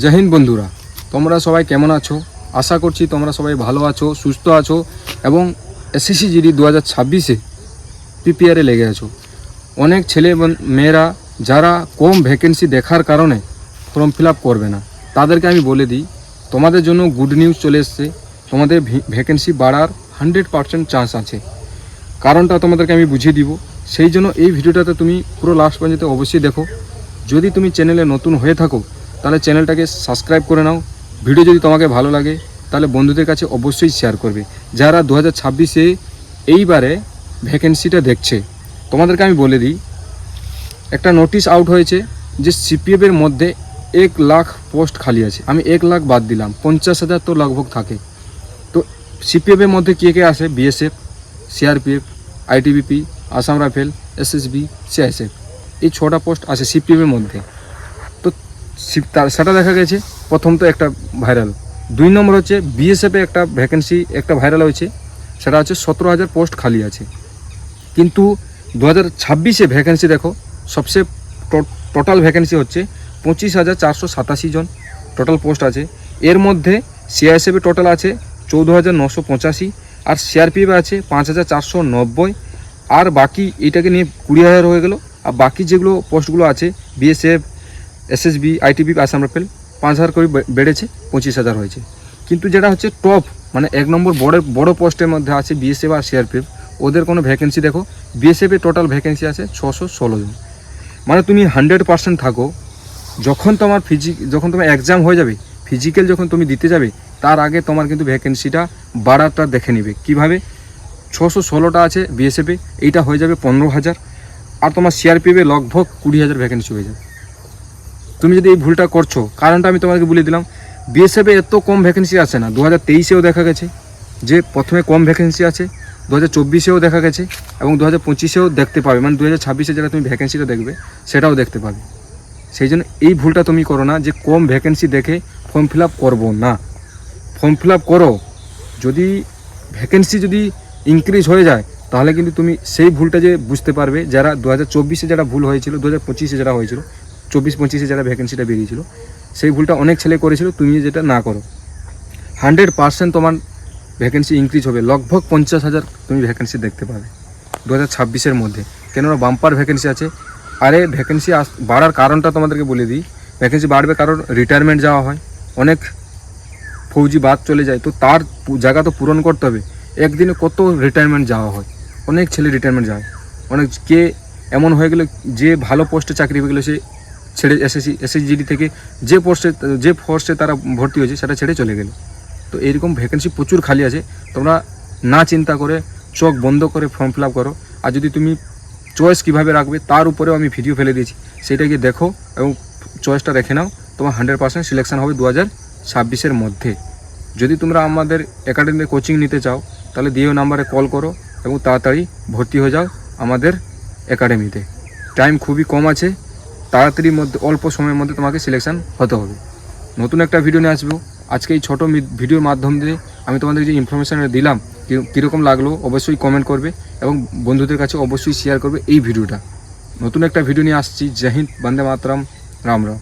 জয় হিন্দ বন্ধুরা, তোমরা সবাই কেমন আছো? আশা করছি তোমরা সবাই ভালো আছো, সুস্থ আছো এবং এসএসসি জিডি 2026-এ প্রিপেয়ারে লেগে আছো। অনেক ছেলে মেয়েরা যারা কম ভ্যাকেন্সি দেখার কারণে ফর্ম ফিল আপ করবে না, তাদেরকে আমি বলে দিই তোমাদের জন্য গুড নিউজ চলে এসছে। তোমাদের ভ্যাকেন্সি বাড়ার 100% চান্স আছে। কারণটা তোমাদেরকে আমি বুঝিয়ে দিব, সেই জন্য এই ভিডিওটাতে তুমি পুরো লাস্ট পর্যন্ত অবশ্যই দেখো। যদি তুমি চ্যানেলে নতুন হয়ে থাকো তাহলে চ্যানেলটাকে সাবস্ক্রাইব করে নাও। ভিডিও যদি তোমাকে ভালো লাগে তাহলে বন্ধুদের কাছে অবশ্যই শেয়ার করবে। যারা 2026-এ এইবারে ভ্যাকেন্সিটা দেখছে, তোমাদেরকে আমি বলে দিই, একটা নোটিশ আউট হয়েছে যে সিপিএফের মধ্যে 1 লাখ পোস্ট খালি আছে। আমি 1 লাখ বাদ দিলাম, 50,000 তো লগভগ থাকে। তো সিপিএফের মধ্যে কে কে আসে? BSF, CRPF, ITBP, Assam rifle, SSB, CISF, এই 6টা পোস্ট আছে সিপিএফের মধ্যে। তো সেটা দেখা গেছে প্রথম তো একটা ভাইরাল। 2 নম্বর হচ্ছে বিএসএফে একটা ভ্যাকেন্সি একটা ভাইরাল হয়েছে, সেটা হচ্ছে 17,000 পোস্ট খালি আছে। কিন্তু 2026-এ ভ্যাকেন্সি দেখো, সবচেয়ে টোটাল ভ্যাকেন্সি হচ্ছে 25,487 জন টোটাল পোস্ট আছে। এর মধ্যে সিআইএসএফে টোটাল আছে 14,985, আর সিআরপিএফ আছে 5,490, আর বাকি এটাকে নিয়ে 20,000 হয়ে গেল। আর বাকি যেগুলো পোস্টগুলো আছে BSF, SSB, ITB, Assam rifle 5,000 করে বেড়েছে, 25,000 হয়েছে। কিন্তু যেটা হচ্ছে টপ মানে 1 নম্বর বড় পোস্টের মধ্যে আছে বিএসএফ আর সিআরপিএফ, ওদের কোনো ভ্যাকেন্সি দেখো, বিএসএফে টোটাল ভ্যাকেন্সি আছে 616 জন। মানে তুমি 100% থাকো। যখন তোমার এক্সাম হয়ে যাবে, ফিজিক্যাল যখন তুমি দিতে যাবে, তার আগে তোমার কিন্তু ভ্যাকেন্সিটা বাড়াটা দেখে নেবে। কীভাবে? 616টা আছে বিএসএফে, এইটা হয়ে যাবে 15,000, আর তোমার সিআরপিএফে লগভগ 20,000 ভ্যাকেন্সি হয়ে যাবে। তুমি যদি এই ভুলটা করছো, কারণটা আমি তোমাকে বলে দিলাম। বিএসএফে এত কম ভ্যাকেন্সি আছে না। 2023-এও দেখা গেছে যে প্রথমে কম ভ্যাকেন্সি আছে, 2024-এও দেখা গেছে এবং 2025-এও দেখতে পাবে। মানে 2026-এ যেটা তুমি ভ্যাকেন্সিটা দেখবে সেটাও দেখতে পাবে। সেই জন্য এই ভুলটা তুমি করো না যে কম ভ্যাকেন্সি দেখে ফর্ম ফিল আপ করবো না। ফর্ম ফিল আপ করো, যদি ভ্যাকেন্সি যদি ইনক্রিজ হয়ে যায় তাহলে কিন্তু তুমি সেই ভুলটা যে বুঝতে পারবে, যারা 2024-এ যেটা ভুল হয়েছিল, 2025-এ যেটা হয়েছিল, 24-25-এ যারা ভ্যাকেন্সিটা বেরিয়েছিল, সেই ভুলটা অনেক ছেলে করেছিল। তুমি যেটা না করো, 100% তোমার ভ্যাকেন্সি ইনক্রিজ হবে। লগভগ 50,000 তুমি ভ্যাকেন্সি দেখতে পাবে 2026-এর মধ্যে। কেননা বাম্পার ভ্যাকেন্সি আছে। আরে ভ্যাকেন্সি বাড়ার কারণটা তোমাদেরকে বলে দিই। ভ্যাকেন্সি বাড়বে কারণ রিটায়ারমেন্ট যাওয়া হয়, অনেক ফৌজি বাদ চলে যায়, তো তার জায়গা তো পূরণ করতে হবে। একদিনে কত রিটায়ারমেন্ট যাওয়া হয়, অনেক ছেলে রিটায়ারমেন্ট যায়। অনেক কে এমন হয়ে গেলো যে ভালো পোস্টে চাকরি হয়ে গেলো, সে ছেড়ে এসএসজিডি থেকে যে ফোর্সে তারা ভর্তি হয়েছে সেটা ছেড়ে চলে গেল। তো এইরকম ভ্যাকেন্সি প্রচুর খালি আছে। তোমরা না চিন্তা করে চোখ বন্ধ করে ফর্ম ফিল আপ করো। আর যদি তুমি চয়েস কীভাবে রাখবে তার উপরেও আমি ভিডিও ফেলে দিয়েছি, সেটাকে দেখো এবং চয়েসটা রেখে নাও। তোমার 100% সিলেকশন হবে 2026-এর মধ্যে। যদি তোমরা আমাদের একাডেমিতে কোচিং নিতে চাও তাহলে দিও নাম্বারে কল করো এবং তাড়াতাড়ি ভর্তি হয়ে যাও আমাদের একাডেমিতে। টাইম খুবই কম আছে, তাড়াতাড়ির মধ্যে অল্প সময়ের মধ্যে তোমাকে সিলেকশন হতে হবে। নতুন একটা ভিডিও নিয়ে আসবো। আজকে এই ছোটো ভিডিওর মাধ্যম দিয়ে আমি তোমাদের যে ইনফরমেশান দিলাম, কীরকম লাগলো অবশ্যই কমেন্ট করবে এবং বন্ধুদের কাছে অবশ্যই শেয়ার করবে এই ভিডিওটা। নতুন একটা ভিডিও নিয়ে আসছি। জয় হিন্দ, বন্দে মাতরম, রাম রাম।